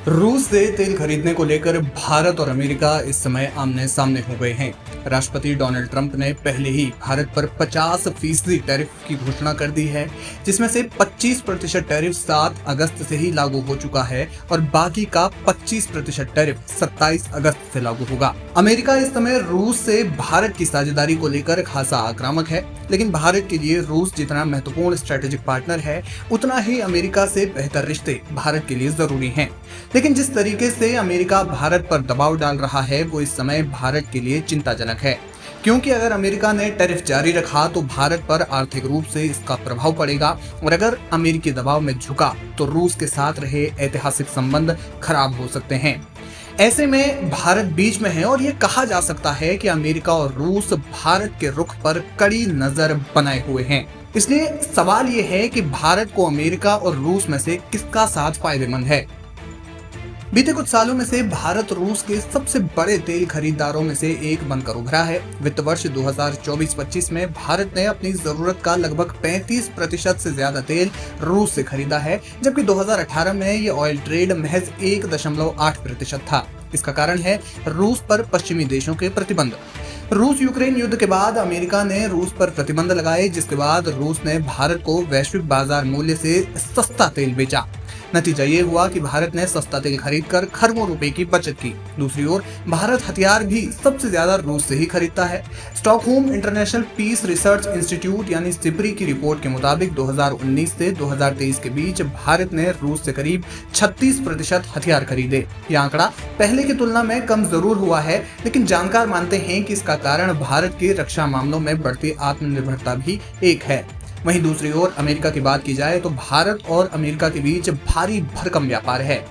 रूस से तेल खरीदने को लेकर भारत और अमेरिका इस समय आमने सामने हो गए हैं। राष्ट्रपति डोनाल्ड ट्रंप ने पहले ही भारत पर 50% टैरिफ की घोषणा कर दी है, जिसमें से 25% टैरिफ 7 अगस्त से ही लागू हो चुका है और बाकी का 25% टैरिफ 27 अगस्त से लागू होगा। अमेरिका इस समय रूस से भारत की साझेदारी को लेकर खासा आक्रामक है, लेकिन भारत के लिए रूस जितना महत्वपूर्ण स्ट्रेटेजिक पार्टनर है, उतना ही अमेरिका से बेहतर रिश्ते भारत के लिए जरूरी हैं। लेकिन जिस तरीके से अमेरिका भारत पर दबाव डाल रहा है वो इस समय भारत के लिए चिंताजनक है, क्योंकि अगर अमेरिका ने टैरिफ जारी रखा तो भारत पर आर्थिक रूप से इसका प्रभाव पड़ेगा और अगर अमेरिकी दबाव में झुका तो रूस के साथ रहे ऐतिहासिक संबंध खराब हो सकते हैं। ऐसे में भारत बीच में है और ये कहा जा सकता है कि अमेरिका और रूस भारत के रुख पर कड़ी नजर बनाए हुए हैं। इसलिए सवाल ये है कि भारत को अमेरिका और रूस में से किसका साथ फायदेमंद है। बीते कुछ सालों में से भारत रूस के सबसे बड़े तेल खरीदारों में से एक बनकर उभरा है। वित्त वर्ष 2024-25 में भारत ने अपनी जरूरत का लगभग 35% से ज्यादा तेल रूस से खरीदा है, जबकि 2018 में ये ऑयल ट्रेड महज 1.8% था। इसका कारण है रूस पर पश्चिमी देशों के प्रतिबंध। रूस यूक्रेन युद्ध के बाद अमेरिका ने रूस पर प्रतिबंध लगाए, जिसके बाद रूस ने भारत को वैश्विक बाजार मूल्य से सस्ता तेल बेचा। नतीजा ये हुआ कि भारत ने सस्ता तेल खरीदकर खरबों रुपए की बचत की। दूसरी ओर भारत हथियार भी सबसे ज्यादा रूस से ही खरीदता है। Stockholm International Peace Research Institute यानी सिपरी की रिपोर्ट के मुताबिक 2019 से 2023 के बीच भारत ने रूस से करीब 36% हथियार खरीदे। यह आंकड़ा पहले की तुलना में कम जरूर हुआ है, लेकिन जानकार मानते हैं कि इसका कारण भारत के रक्षा मामलों में बढ़ती आत्मनिर्भरता भी एक है। वहीं दूसरी ओर अमेरिका की बात की जाए तो भारत और अमेरिका के बीच भारी भरकम व्यापार है।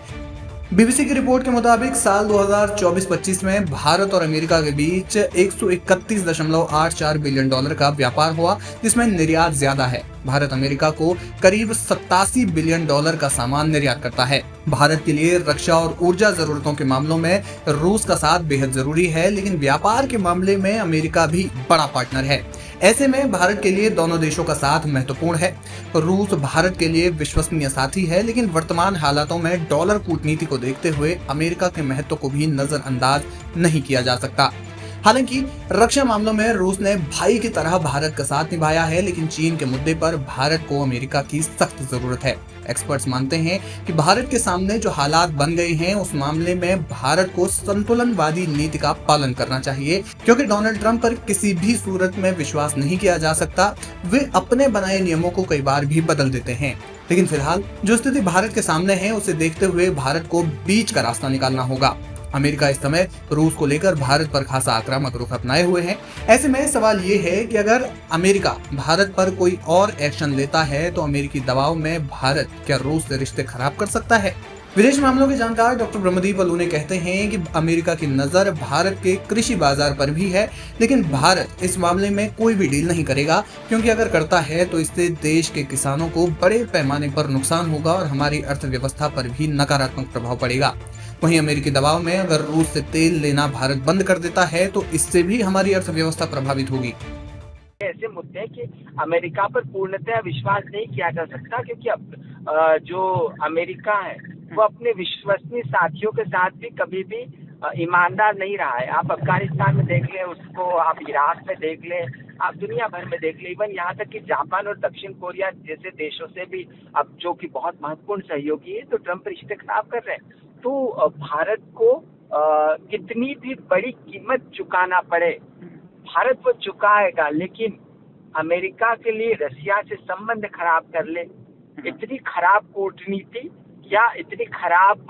बीबीसी की रिपोर्ट के मुताबिक साल 2024-25 में भारत और अमेरिका के बीच 131.84 बिलियन डॉलर का व्यापार हुआ, जिसमें निर्यात ज्यादा है। भारत अमेरिका को करीब 87 बिलियन डॉलर का सामान निर्यात करता है। भारत के लिए रक्षा और ऊर्जा जरूरतों के मामलों में रूस का साथ बेहद जरूरी है, लेकिन व्यापार के मामले में अमेरिका भी बड़ा पार्टनर है। ऐसे में भारत के लिए दोनों देशों का साथ महत्वपूर्ण है। रूस भारत के लिए विश्वसनीय साथी है, लेकिन वर्तमान हालातों में डॉलर कूटनीति को देखते हुए अमेरिका के महत्व को भी नजरअंदाज नहीं किया जा सकता। हालांकि रक्षा मामलों में रूस ने भाई की तरह भारत का साथ निभाया है, लेकिन चीन के मुद्दे पर भारत को अमेरिका की सख्त जरूरत है। एक्सपर्ट्स मानते हैं कि भारत के सामने जो हालात बन गए हैं उस मामले में भारत को संतुलनवादी नीति का पालन करना चाहिए, क्योंकि डोनाल्ड ट्रंप पर किसी भी सूरत में विश्वास नहीं किया जा सकता। वे अपने बनाए नियमों को कई बार भी बदल देते हैं, लेकिन फिलहाल जो स्थिति भारत के सामने है उसे देखते हुए भारत को बीच का रास्ता निकालना होगा। अमेरिका इस समय रूस को लेकर भारत पर खासा आक्रामक रुख अपनाए हुए हैं। ऐसे में सवाल ये है कि अगर अमेरिका भारत पर कोई और एक्शन लेता है तो अमेरिकी दबाव में भारत क्या रूस से रिश्ते खराब कर सकता है। विदेश मामलों के जानकार डॉक्टर ब्रह्मदीप अलूने कहते हैं कि अमेरिका की नजर भारत के कृषि बाजार पर भी है, लेकिन भारत इस मामले में कोई भी डील नहीं करेगा, क्योंकि अगर करता है तो इससे देश के किसानों को बड़े पैमाने पर नुकसान होगा और हमारी अर्थव्यवस्था पर भी नकारात्मक प्रभाव पड़ेगा। वहीं अमेरिकी दबाव में अगर रूस से तेल लेना भारत बंद कर देता है तो इससे भी हमारी अर्थव्यवस्था प्रभावित होगी। ऐसे मुद्दे हैं कि अमेरिका पर पूर्णतः विश्वास नहीं किया जा सकता, क्योंकि अब जो अमेरिका है वो अपने विश्वसनीय साथियों के साथ भी कभी भी ईमानदार नहीं रहा है। आप अफगानिस्तान में देख लें उसको, आप इराक में देख लें, आप दुनिया भर में देख लें, इवन यहाँ तक कि जापान और दक्षिण कोरिया जैसे देशों से भी अब जो कि बहुत महत्वपूर्ण सहयोगी है, तो ट्रंप रिश्ते खराब कर रहे हैं। तो भारत को कितनी भी बड़ी कीमत चुकाना पड़े भारत वो चुकाएगा, लेकिन अमेरिका के लिए रसिया से संबंध खराब कर ले, इतनी खराब कूटनीति या इतनी खराब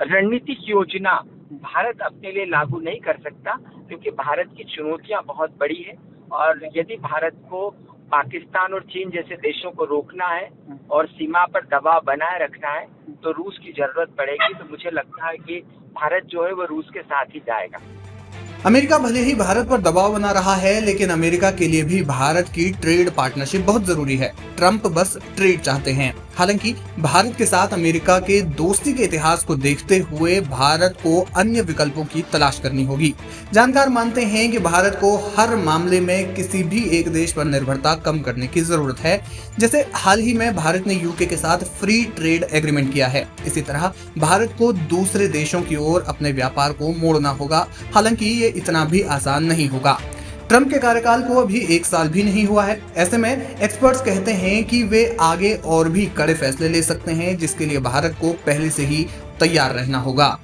रणनीतिक योजना भारत अपने लिए लागू नहीं कर सकता, क्योंकि भारत की चुनौतियां बहुत बड़ी है। और यदि भारत को पाकिस्तान और चीन जैसे देशों को रोकना है और सीमा पर दबाव बनाए रखना है तो रूस की जरूरत पड़ेगी। तो मुझे लगता है कि भारत जो है वो रूस के साथ ही जाएगा। अमेरिका भले ही भारत पर दबाव बना रहा है, लेकिन अमेरिका के लिए भी भारत की ट्रेड पार्टनरशिप बहुत जरूरी है। ट्रंप बस ट्रेड चाहते हैं, हालांकि भारत के साथ अमेरिका के दोस्ती के इतिहास को देखते हुए भारत को अन्य विकल्पों की तलाश करनी होगी। जानकार मानते हैं कि भारत को हर मामले में किसी भी एक देश पर निर्भरता कम करने की जरूरत है। जैसे हाल ही में भारत ने यूके के साथ फ्री ट्रेड एग्रीमेंट किया है, इसी तरह भारत को दूसरे देशों की ओर अपने व्यापार को मोड़ना होगा। हालांकि ये इतना भी आसान नहीं होगा। ट्रंप के कार्यकाल को अभी 1 साल भी नहीं हुआ है। ऐसे में एक्सपर्ट्स कहते हैं कि वे आगे और भी कड़े फैसले ले सकते हैं, जिसके लिए भारत को पहले से ही तैयार रहना होगा।